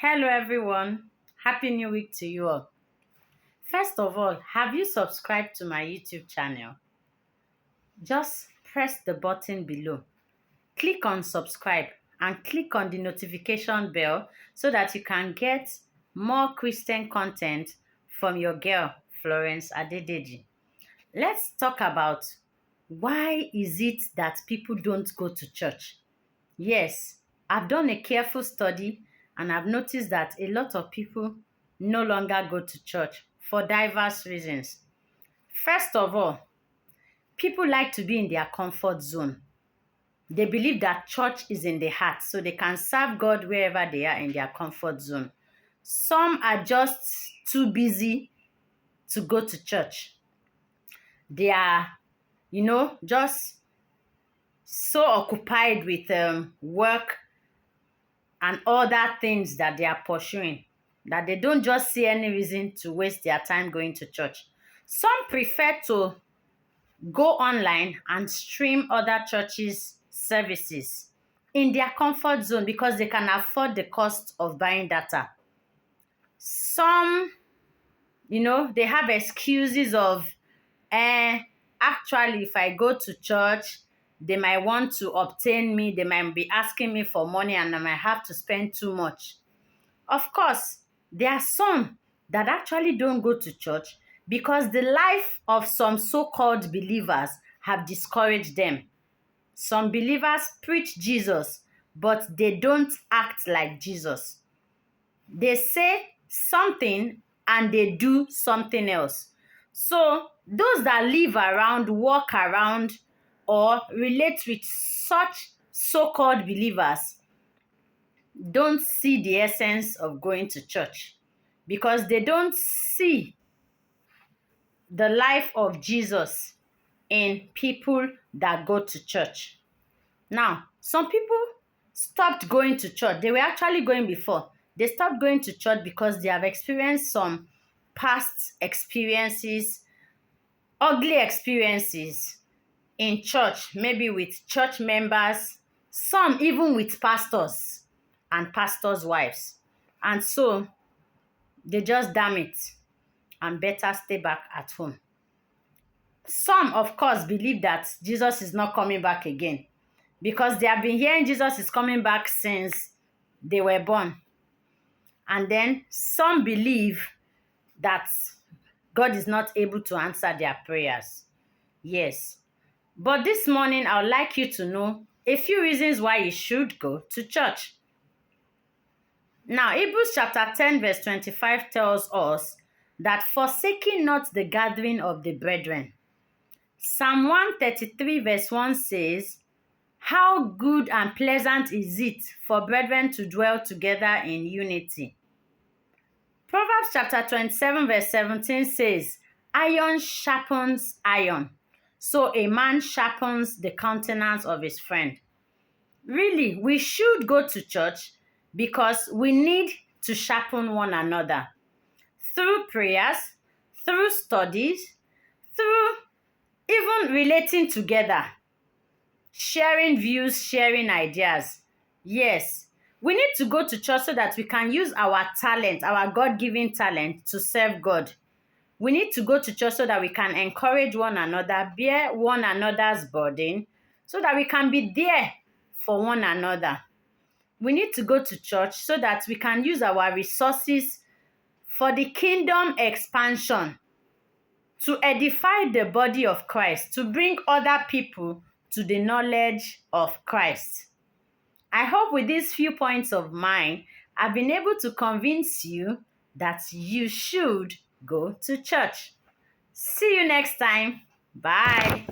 Hello, everyone. Happy New Week to you all. First of all, have you subscribed to my YouTube channel? Just press the button below. Click on subscribe and click on the notification bell so that you can get more Christian content from your girl, Florence Adedeji. Let's talk about why is it that people don't go to church? Yes, I've done a careful study and I've noticed that a lot of people no longer go to church for diverse reasons. First of all, people like to be in their comfort zone. They believe that church is in the heart, so they can serve God wherever they are in their comfort zone. Some are just too busy to go to church. They are, just so occupied with work and other things that they are pursuing, that they don't just see any reason to waste their time going to church. Some prefer to go online and stream other churches' services in their comfort zone because they can afford the cost of buying data. Some, they have excuses of, actually, if I go to church, they might want to obtain me, they might be asking me for money, and I might have to spend too much. Of course, there are some that actually don't go to church because the life of some so-called believers have discouraged them. Some believers preach Jesus, but they don't act like Jesus. They say something and they do something else. So those that live around, walk around, or relate with such so-called believers don't see the essence of going to church because they don't see the life of Jesus in people that go to church. Now, some people stopped going to church. They were actually going before. They stopped going to church because they have experienced some past experiences, ugly experiences in church, maybe with church members, some even with pastors and pastors' wives. And so they just damn it and better stay back at home. Some, of course, believe that Jesus is not coming back again because they have been hearing Jesus is coming back since they were born. And then some believe that God is not able to answer their prayers. Yes. But this morning, I would like you to know a few reasons why you should go to church. Now, Hebrews chapter 10 verse 25 tells us that forsaking not the gathering of the brethren. Psalm 133 verse 1 says, how good and pleasant is it for brethren to dwell together in unity. Proverbs chapter 27 verse 17 says, iron sharpens iron, so a man sharpens the countenance of his friend. Really, we should go to church because we need to sharpen one another through prayers, through studies, through even relating together, sharing views, sharing ideas. Yes, we need to go to church so that we can use our talent, our God-given talent, to serve God. We need to go to church so that we can encourage one another, bear one another's burden, so that we can be there for one another. We need to go to church so that we can use our resources for the kingdom expansion, to edify the body of Christ, to bring other people to the knowledge of Christ. I hope with these few points of mine, I've been able to convince you that you should go to church. See you next time. Bye.